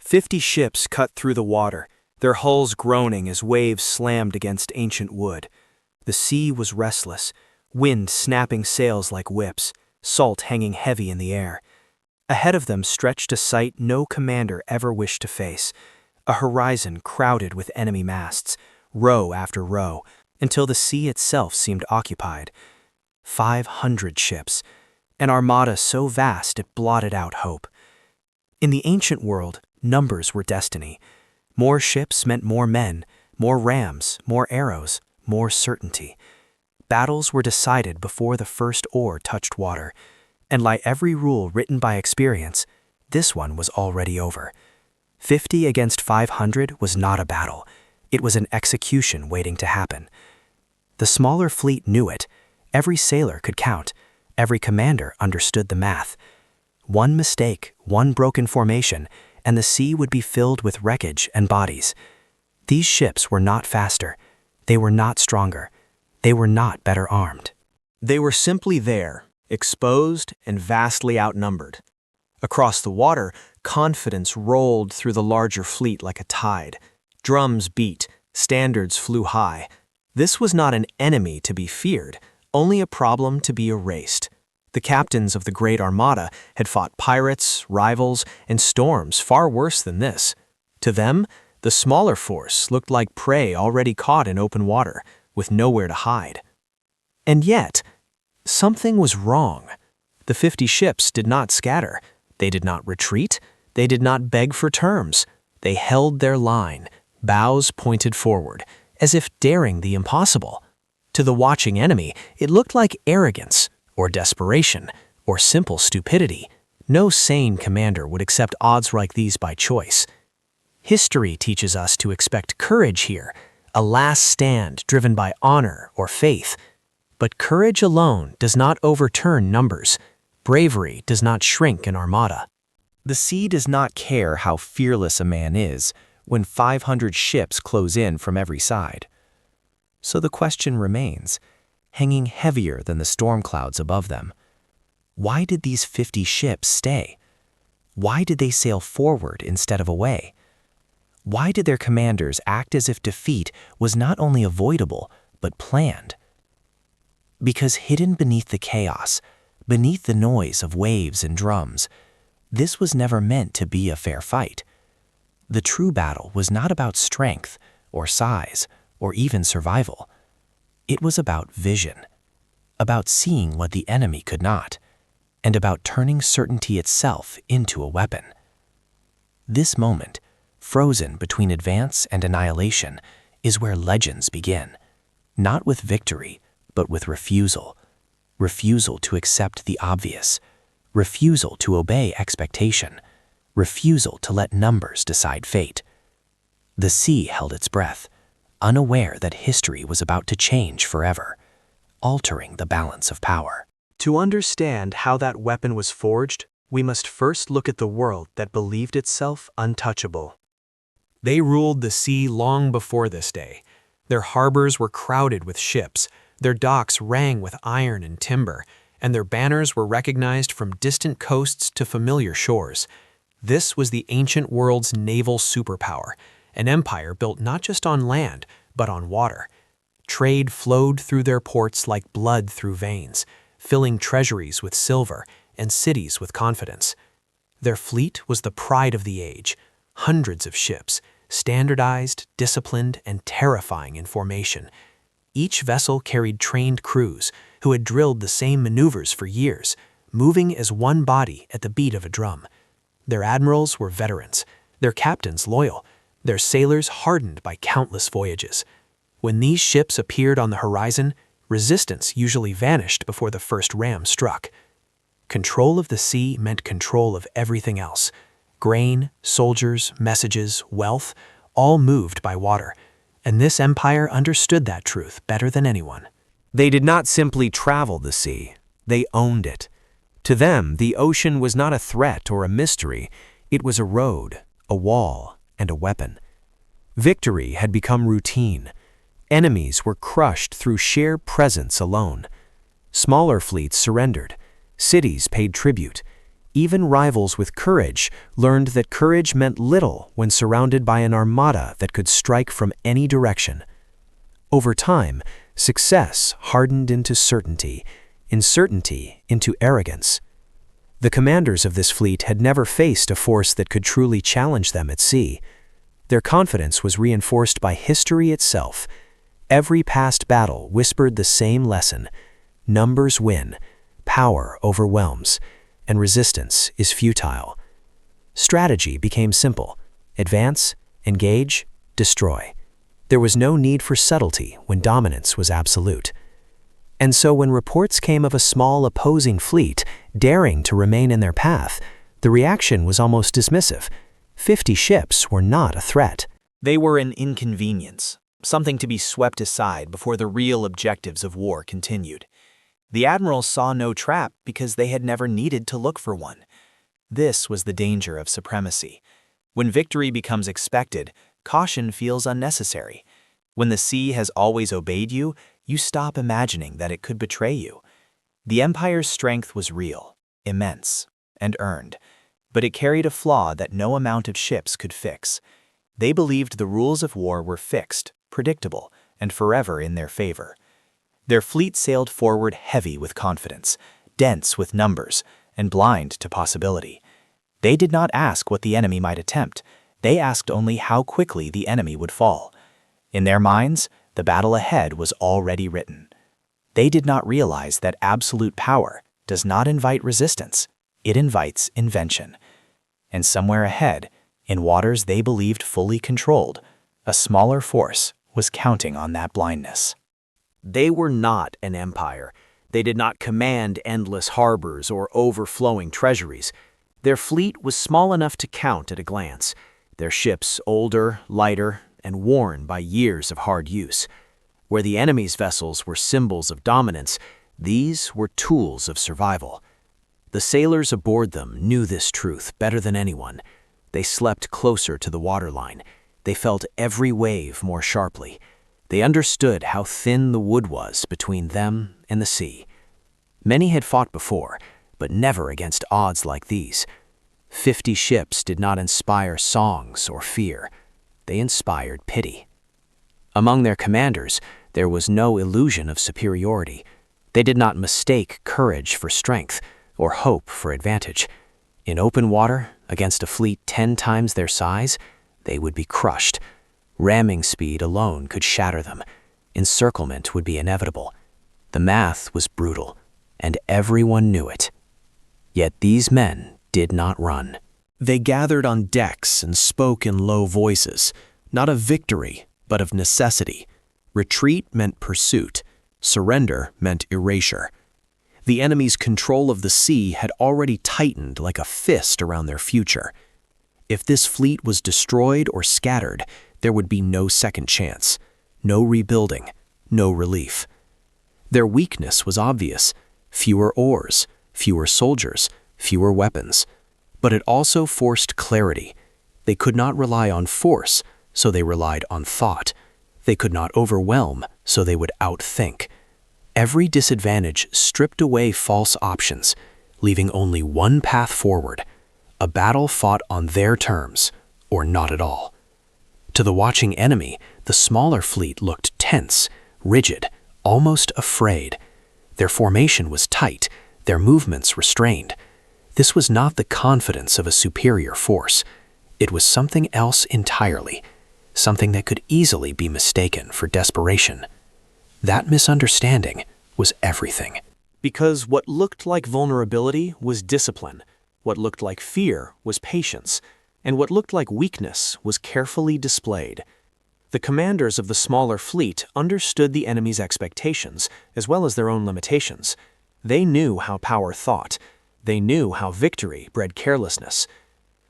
50 ships cut through the water, their hulls groaning as waves slammed against ancient wood. The sea was restless, wind snapping sails like whips, salt hanging heavy in the air. Ahead of them stretched a sight no commander ever wished to face, a horizon crowded with enemy masts, row after row, until the sea itself seemed occupied. 500 ships, an armada so vast it blotted out hope. In the ancient world, numbers were destiny. More ships meant more men, more rams, more arrows, more certainty. Battles were decided before the first oar touched water, and like every rule written by experience, this one was already over. 50 against 500 was not a battle. It was an execution waiting to happen. The smaller fleet knew it. Every sailor could count. Every commander understood the math. One mistake, one broken formation, and the sea would be filled with wreckage and bodies. These ships were not faster. They were not stronger. They were not better armed. They were simply there, exposed and vastly outnumbered. Across the water, confidence rolled through the larger fleet like a tide. Drums beat, standards flew high. This was not an enemy to be feared, only a problem to be erased. The captains of the Great Armada had fought pirates, rivals, and storms far worse than this. To them, the smaller force looked like prey already caught in open water, with nowhere to hide. And yet, something was wrong. The 50 ships did not scatter. They did not retreat. They did not beg for terms. They held their line, bows pointed forward, as if daring the impossible. To the watching enemy, it looked like arrogance, or desperation, or simple stupidity. No sane commander would accept odds like these by choice. History teaches us to expect courage here, a last stand driven by honor or faith. But courage alone does not overturn numbers. Bravery does not shrink an armada. The sea does not care how fearless a man is when 500 ships close in from every side. So the question remains, hanging heavier than the storm clouds above them. Why did these 50 ships stay? Why did they sail forward instead of away? Why did their commanders act as if defeat was not only avoidable, but planned? Because hidden beneath the chaos, beneath the noise of waves and drums, this was never meant to be a fair fight. The true battle was not about strength, or size, or even survival. It was about vision, about seeing what the enemy could not, and about turning certainty itself into a weapon. This moment, frozen between advance and annihilation, is where legends begin, not with victory, but with refusal. Refusal to accept the obvious, refusal to obey expectation, refusal to let numbers decide fate. The sea held its breath, unaware that history was about to change forever, altering the balance of power. To understand how that weapon was forged, we must first look at the world that believed itself untouchable. They ruled the sea long before this day. Their harbors were crowded with ships, their docks rang with iron and timber, and their banners were recognized from distant coasts to familiar shores. This was the ancient world's naval superpower, an empire built not just on land, but on water. Trade flowed through their ports like blood through veins, filling treasuries with silver and cities with confidence. Their fleet was the pride of the age, hundreds of ships, standardized, disciplined, and terrifying in formation. Each vessel carried trained crews who had drilled the same maneuvers for years, moving as one body at the beat of a drum. Their admirals were veterans, their captains loyal, their sailors hardened by countless voyages. When these ships appeared on the horizon, resistance usually vanished before the first ram struck. Control of the sea meant control of everything else. Grain, soldiers, messages, wealth, all moved by water. And this empire understood that truth better than anyone. They did not simply travel the sea, they owned it. To them, the ocean was not a threat or a mystery, it was a road, a wall, and a weapon. Victory had become routine. Enemies were crushed through sheer presence alone. Smaller fleets surrendered. Cities paid tribute. Even rivals with courage learned that courage meant little when surrounded by an armada that could strike from any direction. Over time, success hardened into certainty, uncertainty into arrogance. The commanders of this fleet had never faced a force that could truly challenge them at sea. Their confidence was reinforced by history itself. Every past battle whispered the same lesson: numbers win, power overwhelms, and resistance is futile. Strategy became simple: advance, engage, destroy. There was no need for subtlety when dominance was absolute. And so when reports came of a small opposing fleet daring to remain in their path, the reaction was almost dismissive. 50 ships were not a threat. They were an inconvenience, something to be swept aside before the real objectives of war continued. The admirals saw no trap because they had never needed to look for one. This was the danger of supremacy. When victory becomes expected, caution feels unnecessary. When the sea has always obeyed you, you stop imagining that it could betray you. The empire's strength was real, immense, and earned, but it carried a flaw that no amount of ships could fix. They believed the rules of war were fixed, predictable, and forever in their favor. Their fleet sailed forward heavy with confidence, dense with numbers, and blind to possibility. They did not ask what the enemy might attempt. They asked only how quickly the enemy would fall. In their minds, the battle ahead was already written. They did not realize that absolute power does not invite resistance, it invites invention. And somewhere ahead, in waters they believed fully controlled, a smaller force was counting on that blindness. They were not an empire. They did not command endless harbors or overflowing treasuries. Their fleet was small enough to count at a glance, their ships older, lighter, and worn by years of hard use. Where the enemy's vessels were symbols of dominance, these were tools of survival. The sailors aboard them knew this truth better than anyone. They slept closer to the waterline. They felt every wave more sharply. They understood how thin the wood was between them and the sea. Many had fought before, but never against odds like these. 50 ships did not inspire songs or fear. They inspired pity. Among their commanders, there was no illusion of superiority. They did not mistake courage for strength or hope for advantage. In open water, against a fleet 10 times their size, they would be crushed. Ramming speed alone could shatter them. Encirclement would be inevitable. The math was brutal, and everyone knew it. Yet these men did not run. They gathered on decks and spoke in low voices, not of victory, but of necessity. Retreat meant pursuit. Surrender meant erasure. The enemy's control of the sea had already tightened like a fist around their future. If this fleet was destroyed or scattered, there would be no second chance, no rebuilding, no relief. Their weakness was obvious: fewer oars, fewer soldiers, fewer weapons. But it also forced clarity. They could not rely on force, so they relied on thought. They could not overwhelm, so they would outthink. Every disadvantage stripped away false options, leaving only one path forward: a battle fought on their terms, or not at all. To the watching enemy, the smaller fleet looked tense, rigid, almost afraid. Their formation was tight, their movements restrained. This was not the confidence of a superior force. It was something else entirely, something that could easily be mistaken for desperation. That misunderstanding was everything. Because what looked like vulnerability was discipline, what looked like fear was patience, and what looked like weakness was carefully displayed. The commanders of the smaller fleet understood the enemy's expectations as well as their own limitations. They knew how power thought. They knew how victory bred carelessness.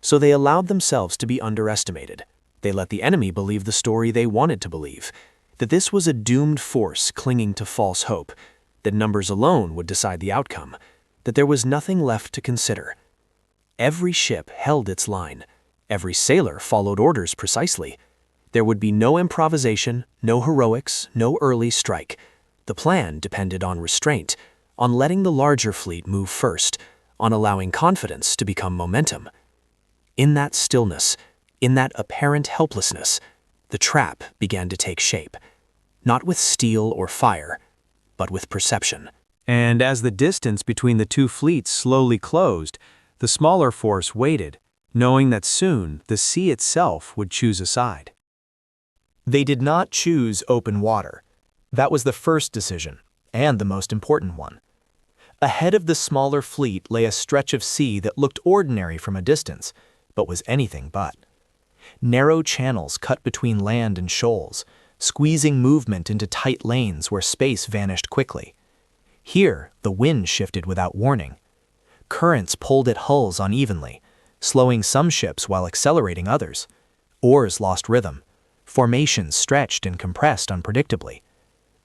So they allowed themselves to be underestimated. They let the enemy believe the story they wanted to believe, that this was a doomed force clinging to false hope, that numbers alone would decide the outcome, that there was nothing left to consider. Every ship held its line. Every sailor followed orders precisely. There would be no improvisation, no heroics, no early strike. The plan depended on restraint, on letting the larger fleet move first, on allowing confidence to become momentum. In that stillness, in that apparent helplessness, the trap began to take shape, not with steel or fire, but with perception. And as the distance between the two fleets slowly closed, the smaller force waited, knowing that soon the sea itself would choose a side. They did not choose open water. That was the first decision, and the most important one. Ahead of the smaller fleet lay a stretch of sea that looked ordinary from a distance, but was anything but. Narrow channels cut between land and shoals, squeezing movement into tight lanes where space vanished quickly. Here, the wind shifted without warning. Currents pulled at hulls unevenly, slowing some ships while accelerating others. Oars lost rhythm. Formations stretched and compressed unpredictably.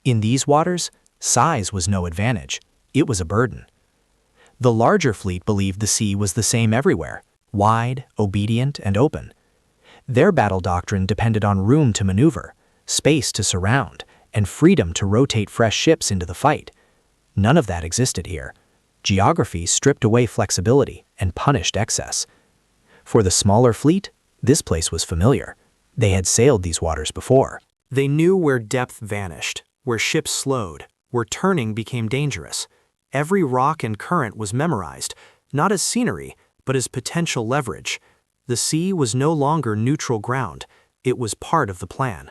In these waters, size was no advantage. It was a burden. The larger fleet believed the sea was the same everywhere, wide, obedient, and open. Their battle doctrine depended on room to maneuver, space to surround, and freedom to rotate fresh ships into the fight. None of that existed here. Geography stripped away flexibility and punished excess. For the smaller fleet, this place was familiar. They had sailed these waters before. They knew where depth vanished, where ships slowed, where turning became dangerous. Every rock and current was memorized, not as scenery, but as potential leverage. The sea was no longer neutral ground. It was part of the plan.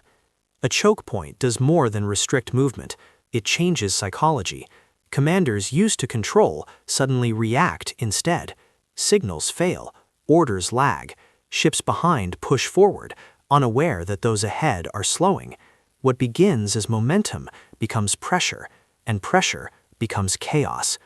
A choke point does more than restrict movement. It changes psychology. Commanders used to control suddenly react instead. Signals fail, orders lag, ships behind push forward, unaware that those ahead are slowing. What begins as momentum becomes pressure, and pressure becomes chaos.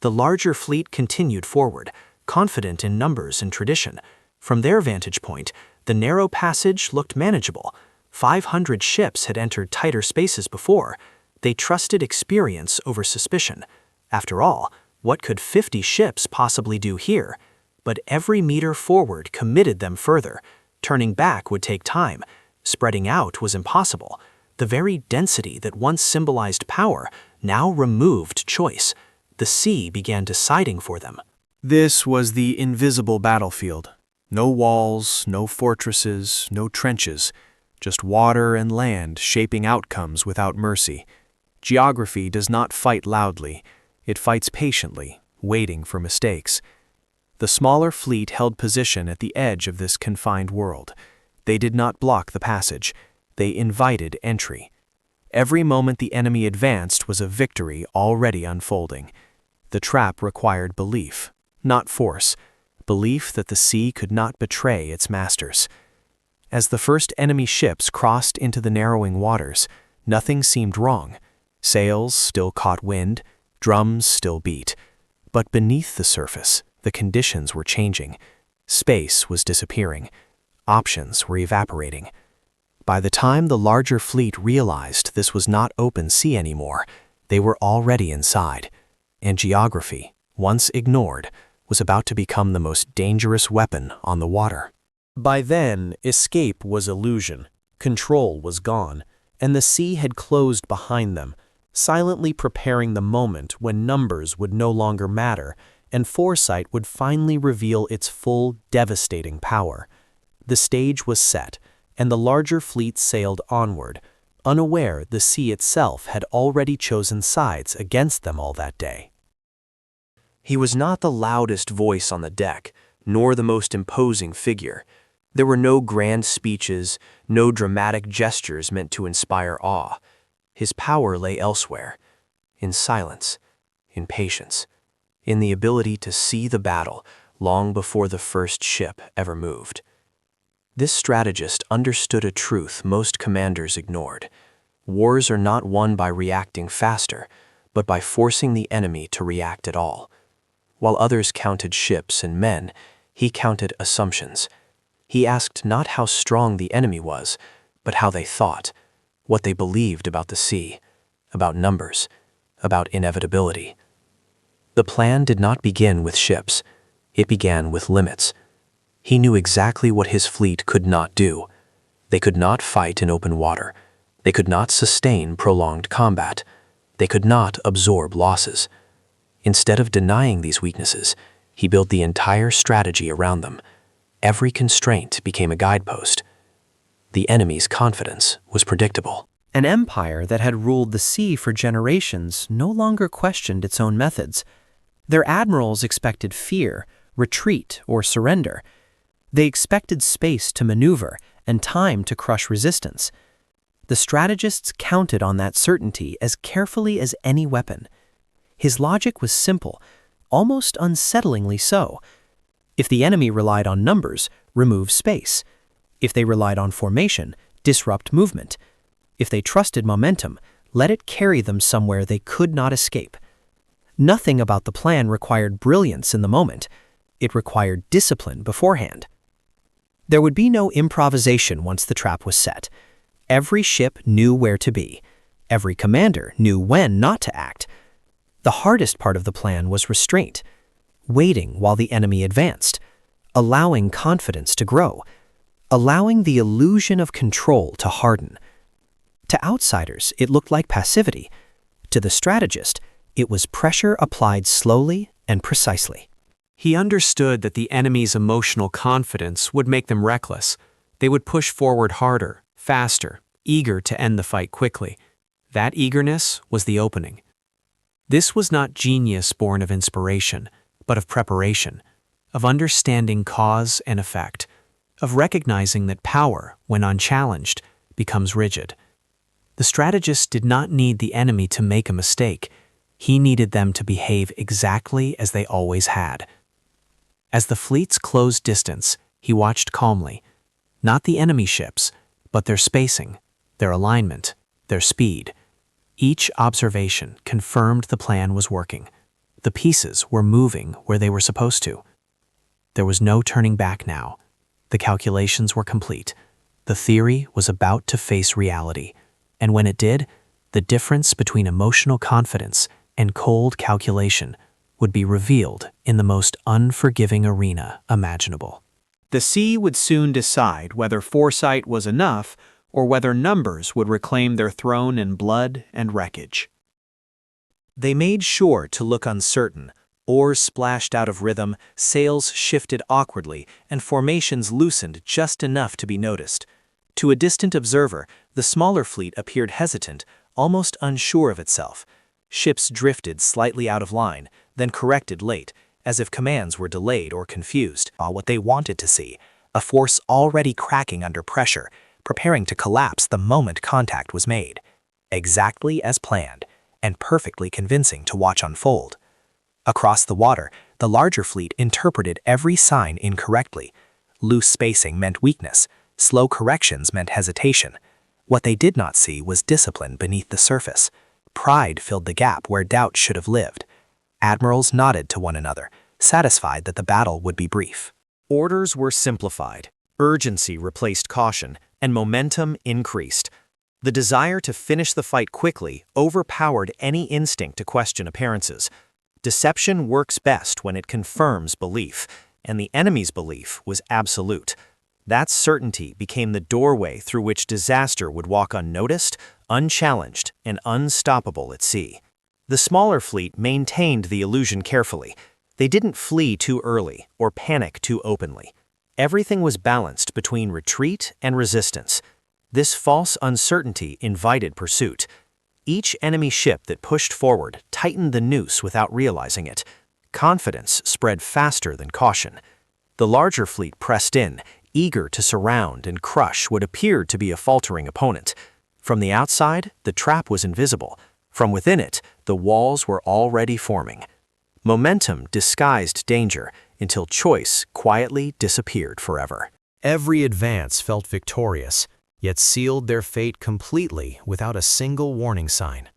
The larger fleet continued forward, confident in numbers and tradition. From their vantage point, the narrow passage looked manageable. 500 ships had entered tighter spaces before. They trusted experience over suspicion. After all, what could 50 ships possibly do here? But every meter forward committed them further. Turning back would take time. Spreading out was impossible. The very density that once symbolized power now removed choice. The sea began deciding for them. This was the invisible battlefield. No walls, no fortresses, no trenches. Just water and land shaping outcomes without mercy. Geography does not fight loudly. It fights patiently, waiting for mistakes. The smaller fleet held position at the edge of this confined world. They did not block the passage. They invited entry. Every moment the enemy advanced was a victory already unfolding. The trap required belief, not force. Belief that the sea could not betray its masters. As the first enemy ships crossed into the narrowing waters, nothing seemed wrong. Sails still caught wind, drums still beat. But beneath the surface, the conditions were changing. Space was disappearing. Options were evaporating. By the time the larger fleet realized this was not open sea anymore, they were already inside. And geography, once ignored, was about to become the most dangerous weapon on the water. By then, escape was illusion, control was gone, and the sea had closed behind them, silently preparing the moment when numbers would no longer matter and foresight would finally reveal its full, devastating power. The stage was set, and the larger fleet sailed onward, unaware the sea itself had already chosen sides against them all that day. He was not the loudest voice on the deck, nor the most imposing figure. There were no grand speeches, no dramatic gestures meant to inspire awe. His power lay elsewhere, in silence, in patience, in the ability to see the battle long before the first ship ever moved. This strategist understood a truth most commanders ignored. Wars are not won by reacting faster, but by forcing the enemy to react at all. While others counted ships and men, he counted assumptions. He asked not how strong the enemy was, but how they thought, what they believed about the sea, about numbers, about inevitability. The plan did not begin with ships. It began with limits. He knew exactly what his fleet could not do. They could not fight in open water. They could not sustain prolonged combat. They could not absorb losses. Instead of denying these weaknesses, he built the entire strategy around them. Every constraint became a guidepost. The enemy's confidence was predictable. An empire that had ruled the sea for generations no longer questioned its own methods. Their admirals expected fear, retreat, or surrender. They expected space to maneuver and time to crush resistance. The strategists counted on that certainty as carefully as any weapon. His logic was simple, almost unsettlingly so. If the enemy relied on numbers, remove space. If they relied on formation, disrupt movement. If they trusted momentum, let it carry them somewhere they could not escape. Nothing about the plan required brilliance in the moment. It required discipline beforehand. There would be no improvisation once the trap was set. Every ship knew where to be. Every commander knew when not to act. The hardest part of the plan was restraint, waiting while the enemy advanced, allowing confidence to grow, allowing the illusion of control to harden. To outsiders, it looked like passivity. To the strategist, it was pressure applied slowly and precisely. He understood that the enemy's emotional confidence would make them reckless. They would push forward harder, faster, eager to end the fight quickly. That eagerness was the opening. This was not genius born of inspiration, but of preparation, of understanding cause and effect, of recognizing that power, when unchallenged, becomes rigid. The strategist did not need the enemy to make a mistake. He needed them to behave exactly as they always had. As the fleets closed distance, he watched calmly, not the enemy ships, but their spacing, their alignment, their speed. Each observation confirmed the plan was working. The pieces were moving where they were supposed to. There was no turning back now. The calculations were complete. The theory was about to face reality. And when it did, the difference between emotional confidence and cold calculation would be revealed in the most unforgiving arena imaginable. The sea would soon decide whether foresight was enough or whether numbers would reclaim their throne in blood and wreckage. They made sure to look uncertain. Oars splashed out of rhythm, sails shifted awkwardly, and formations loosened just enough to be noticed. To a distant observer, the smaller fleet appeared hesitant, almost unsure of itself. Ships drifted slightly out of line, then corrected late, as if commands were delayed or confused. What they wanted to see, a force already cracking under pressure, preparing to collapse the moment contact was made. Exactly as planned, and perfectly convincing to watch unfold. Across the water, the larger fleet interpreted every sign incorrectly. Loose spacing meant weakness. Slow corrections meant hesitation. What they did not see was discipline beneath the surface. Pride filled the gap where doubt should have lived. Admirals nodded to one another, satisfied that the battle would be brief. Orders were simplified. Urgency replaced caution, and momentum increased. The desire to finish the fight quickly overpowered any instinct to question appearances. Deception works best when it confirms belief, and the enemy's belief was absolute. That certainty became the doorway through which disaster would walk unnoticed, unchallenged, and unstoppable at sea. The smaller fleet maintained the illusion carefully. They didn't flee too early or panic too openly. Everything was balanced between retreat and resistance. This false uncertainty invited pursuit. Each enemy ship that pushed forward tightened the noose without realizing it. Confidence spread faster than caution. The larger fleet pressed in, eager to surround and crush what appeared to be a faltering opponent. From the outside, the trap was invisible. From within it, the walls were already forming. Momentum disguised danger until choice quietly disappeared forever. Every advance felt victorious, yet sealed their fate completely without a single warning sign.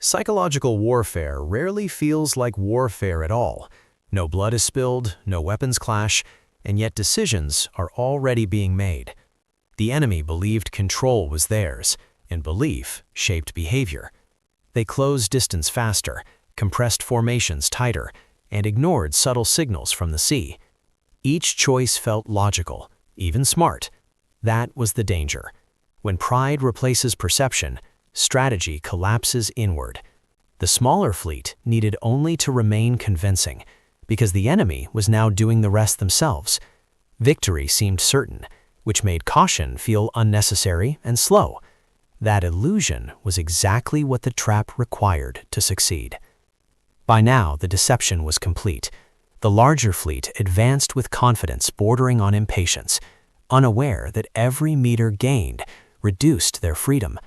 Psychological warfare rarely feels like warfare at all. No blood is spilled, no weapons clash, and yet decisions are already being made. The enemy believed control was theirs, and belief shaped behavior. They closed distance faster, compressed formations tighter, and ignored subtle signals from the sea. Each choice felt logical, even smart. That was the danger. When pride replaces perception, strategy collapses inward. The The smaller fleet needed only to remain convincing, because the enemy was now doing the rest themselves. Victory seemed certain, which made caution feel unnecessary and slow. That illusion was exactly what the trap required to succeed. By now, the deception was complete. The larger fleet advanced with confidence bordering on impatience, unaware that every meter gained reduced their freedom.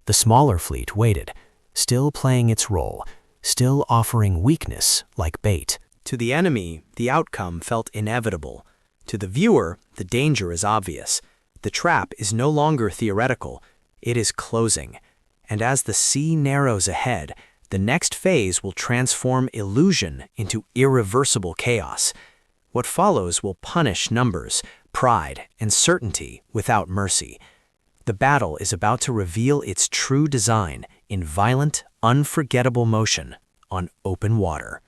The smaller fleet waited, still playing its role, still offering weakness like bait. To the enemy, the outcome felt inevitable. To the viewer, the danger is obvious. The trap is no longer theoretical, it is closing. And as the sea narrows ahead, the next phase will transform illusion into irreversible chaos. What follows will punish numbers, pride, and certainty without mercy. The battle is about to reveal its true design in violent, unforgettable motion on open water.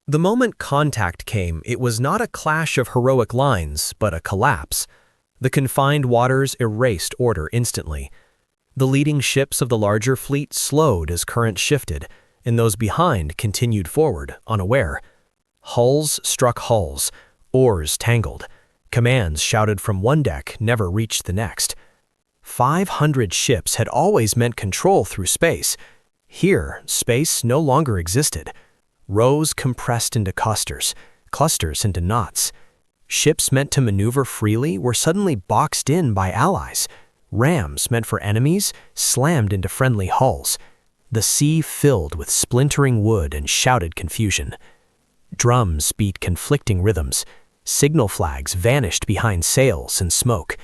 The moment contact came, it was not a clash of heroic lines, but a collapse. The confined waters erased order instantly. The leading ships of the larger fleet slowed as current shifted, and those behind continued forward, unaware. Hulls struck hulls, oars tangled. Commands shouted from one deck never reached the next. 500 ships had always meant control through space. Here, space no longer existed. Rows compressed into clusters, clusters into knots. Ships meant to maneuver freely were suddenly boxed in by allies. Rams meant for enemies slammed into friendly hulls. The sea filled with splintering wood and shouted confusion. Drums beat conflicting rhythms. Signal flags vanished behind sails and smoke.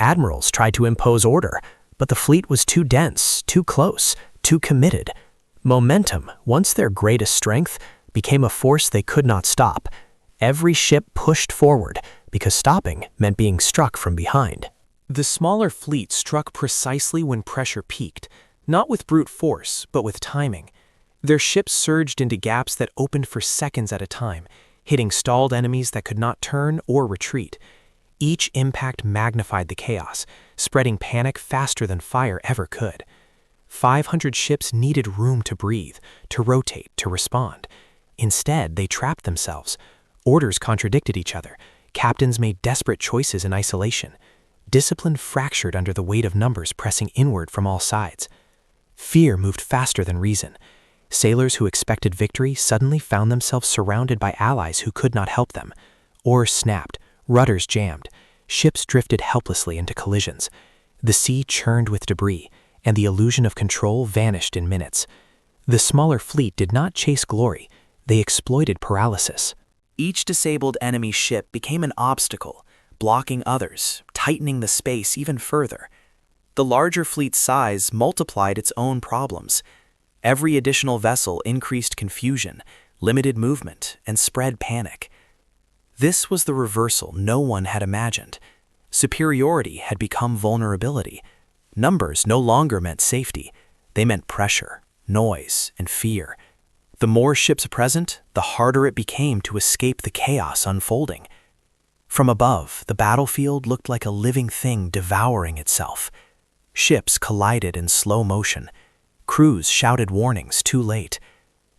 Admirals tried to impose order, but the fleet was too dense, too close, too committed. Momentum, once their greatest strength, became a force they could not stop. Every ship pushed forward, because stopping meant being struck from behind. The smaller fleet struck precisely when pressure peaked, not with brute force, but with timing. Their ships surged into gaps that opened for seconds at a time, hitting stalled enemies that could not turn or retreat. Each impact magnified the chaos, spreading panic faster than fire ever could. 500 ships needed room to breathe, to rotate, to respond. Instead, they trapped themselves. Orders contradicted each other. Captains made desperate choices in isolation. Discipline fractured under the weight of numbers pressing inward from all sides. Fear moved faster than reason. Sailors who expected victory suddenly found themselves surrounded by allies who could not help them. Oars snapped, rudders jammed. Ships drifted helplessly into collisions. The sea churned with debris, and the illusion of control vanished in minutes. The smaller fleet did not chase glory. They exploited paralysis. Each disabled enemy ship became an obstacle, blocking others, tightening the space even further. The larger fleet's size multiplied its own problems. Every additional vessel increased confusion, limited movement, and spread panic. This was the reversal no one had imagined. Superiority had become vulnerability. Numbers no longer meant safety. They meant pressure, noise, and fear. The more ships present, the harder it became to escape the chaos unfolding. From above, the battlefield looked like a living thing devouring itself. Ships collided in slow motion. Crews shouted warnings too late.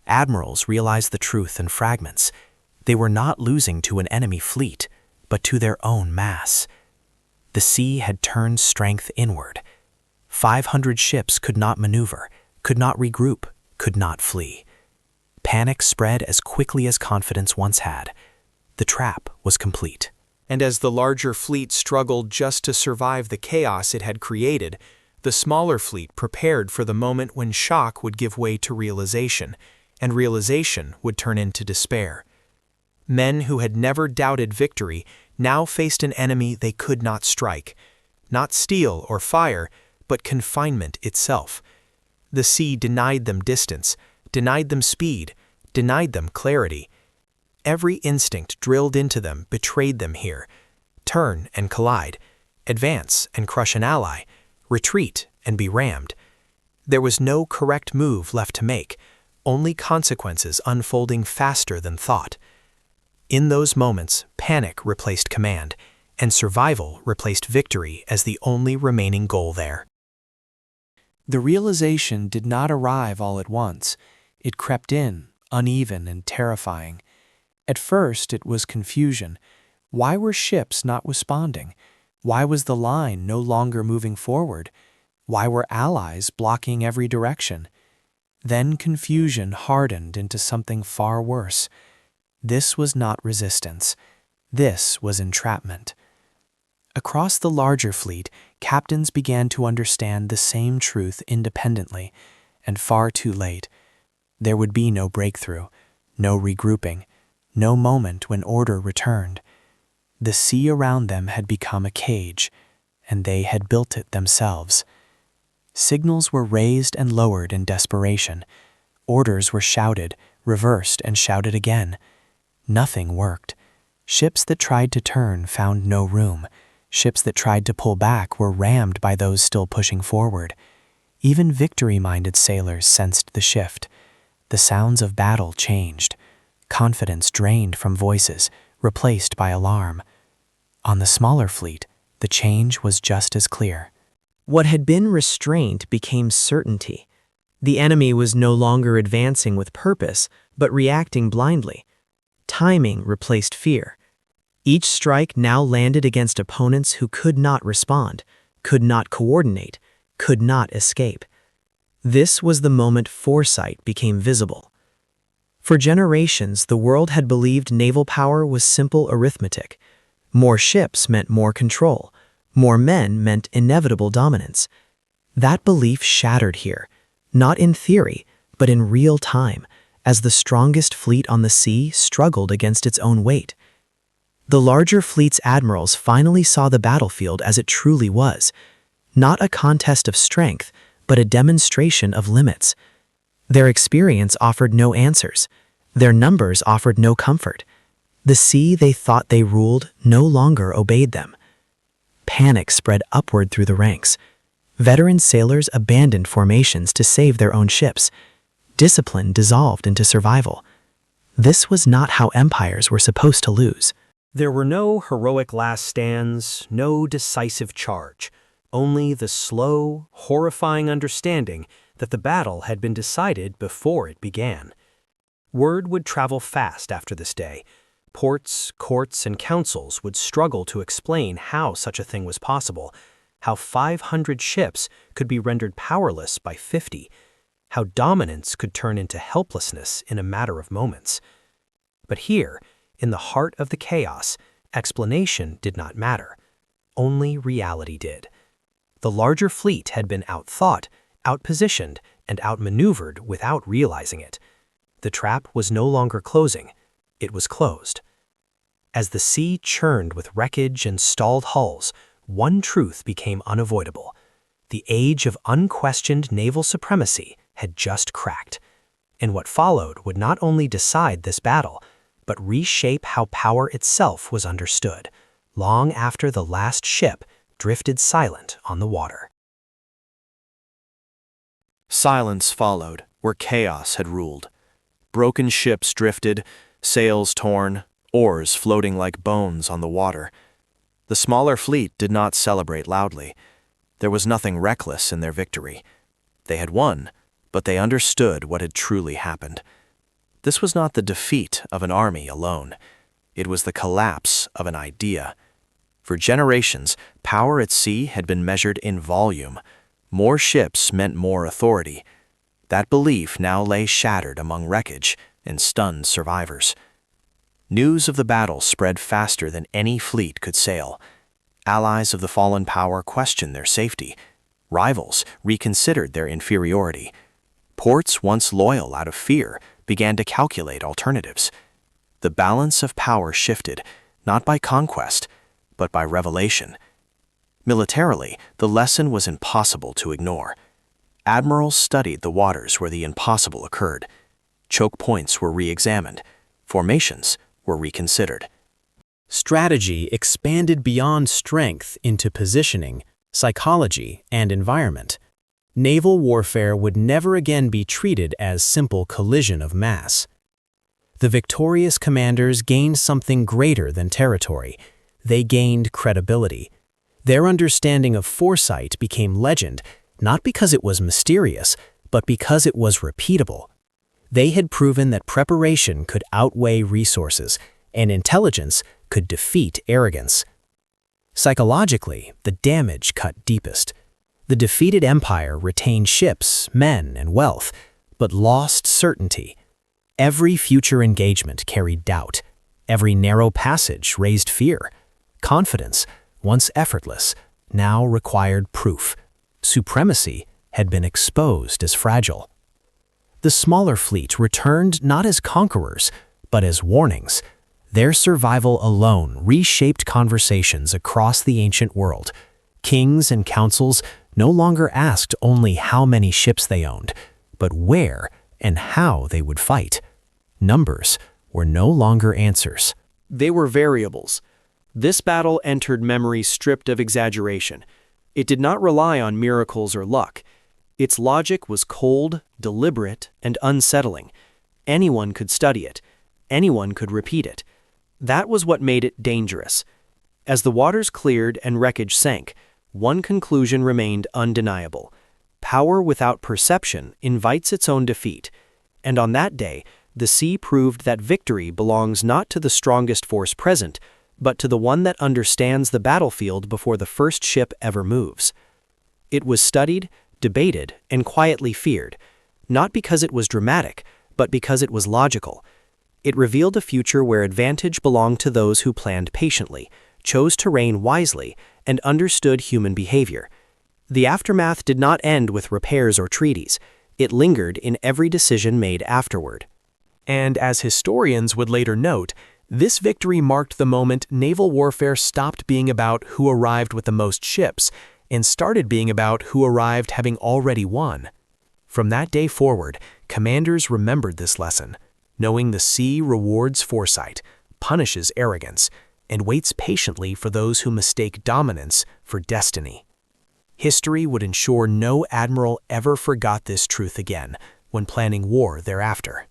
Admirals realized the truth in fragments. They were not losing to an enemy fleet, but to their own mass. The sea had turned strength inward. 500 ships could not maneuver, could not regroup, could not flee. Panic spread as quickly as confidence once had. The trap was complete. And as the larger fleet struggled just to survive the chaos it had created, the smaller fleet prepared for the moment when shock would give way to realization, and realization would turn into despair. Men who had never doubted victory now faced an enemy they could not strike. Not steel or fire, but confinement itself. The sea denied them distance, denied them speed, denied them clarity. Every instinct drilled into them betrayed them here. Turn and collide, advance and crush an ally, retreat and be rammed. There was no correct move left to make, only consequences unfolding faster than thought. In those moments, panic replaced command, and survival replaced victory as the only remaining goal there. The realization did not arrive all at once. It crept in, uneven and terrifying. At first, it was confusion. Why were ships not responding? Why was the line no longer moving forward? Why were allies blocking every direction? Then confusion hardened into something far worse. This was not resistance. This was entrapment. Across the larger fleet, captains began to understand the same truth independently, and far too late. There would be no breakthrough, no regrouping, no moment when order returned. The sea around them had become a cage, and they had built it themselves. Signals were raised and lowered in desperation. Orders were shouted, reversed, and shouted again. Nothing worked. Ships that tried to turn found no room. Ships that tried to pull back were rammed by those still pushing forward. Even victory-minded sailors sensed the shift. The sounds of battle changed. Confidence drained from voices, replaced by alarm. On the smaller fleet, the change was just as clear. What had been restraint became certainty. The enemy was no longer advancing with purpose, but reacting blindly. Timing replaced fear. Each strike now landed against opponents who could not respond, could not coordinate, could not escape. This was the moment foresight became visible. For generations, the world had believed naval power was simple arithmetic. More ships meant more control. More men meant inevitable dominance. That belief shattered here, not in theory, but in real time, as the strongest fleet on the sea struggled against its own weight. The larger fleet's admirals finally saw the battlefield as it truly was, not a contest of strength, but a demonstration of limits. Their experience offered no answers. Their numbers offered no comfort. The sea they thought they ruled no longer obeyed them. Panic spread upward through the ranks. Veteran sailors abandoned formations to save their own ships. Discipline dissolved into survival. This was not how empires were supposed to lose. There were no heroic last stands, no decisive charge, only the slow, horrifying understanding that the battle had been decided before it began. Word would travel fast after this day. Ports, courts, and councils would struggle to explain how such a thing was possible, how 500 ships could be rendered powerless by 50, how dominance could turn into helplessness in a matter of moments. But here, in the heart of the chaos, explanation did not matter. Only reality did. The larger fleet had been outthought, outpositioned, and outmaneuvered without realizing it. The trap was no longer closing. It was closed. As the sea churned with wreckage and stalled hulls, one truth became unavoidable. The age of unquestioned naval supremacy had just cracked. And what followed would not only decide this battle, but reshape how power itself was understood, long after the last ship drifted silent on the water. Silence followed, where chaos had ruled. Broken ships drifted, sails torn, oars floating like bones on the water. The smaller fleet did not celebrate loudly. There was nothing reckless in their victory. They had won, but they understood what had truly happened. This was not the defeat of an army alone. It was the collapse of an idea. For generations, power at sea had been measured in volume. More ships meant more authority. That belief now lay shattered among wreckage and stunned survivors. News of the battle spread faster than any fleet could sail. Allies of the fallen power questioned their safety. Rivals reconsidered their inferiority. Ports, once loyal out of fear, began to calculate alternatives. The balance of power shifted, not by conquest, but by revelation. Militarily, the lesson was impossible to ignore. Admirals studied the waters where the impossible occurred. Choke points were re-examined. Formations were reconsidered. Strategy expanded beyond strength into positioning, psychology, and environment. Naval warfare would never again be treated as simple collision of mass. The victorious commanders gained something greater than territory. They gained credibility. Their understanding of foresight became legend, not because it was mysterious, but because it was repeatable. They had proven that preparation could outweigh resources, and intelligence could defeat arrogance. Psychologically, the damage cut deepest. The defeated empire retained ships, men, and wealth, but lost certainty. Every future engagement carried doubt. Every narrow passage raised fear. Confidence, once effortless, now required proof. Supremacy had been exposed as fragile. The smaller fleet returned not as conquerors, but as warnings. Their survival alone reshaped conversations across the ancient world. Kings and councils no longer asked only how many ships they owned, but where and how they would fight. Numbers were no longer answers. They were variables. This battle entered memory stripped of exaggeration. It did not rely on miracles or luck. Its logic was cold, deliberate, and unsettling. Anyone could study it. Anyone could repeat it. That was what made it dangerous. As the waters cleared and wreckage sank, one conclusion remained undeniable. Power without perception invites its own defeat. And on that day, the sea proved that victory belongs not to the strongest force present, but to the one that understands the battlefield before the first ship ever moves. It was studied, debated, and quietly feared, not because it was dramatic, but because it was logical. It revealed a future where advantage belonged to those who planned patiently, chose to reign wisely, and understood human behavior. The aftermath did not end with repairs or treaties. It lingered in every decision made afterward. And as historians would later note, this victory marked the moment naval warfare stopped being about who arrived with the most ships and started being about who arrived having already won. From that day forward, commanders remembered this lesson, knowing the sea rewards foresight, punishes arrogance, and waits patiently for those who mistake dominance for destiny. History would ensure no admiral ever forgot this truth again when planning war thereafter.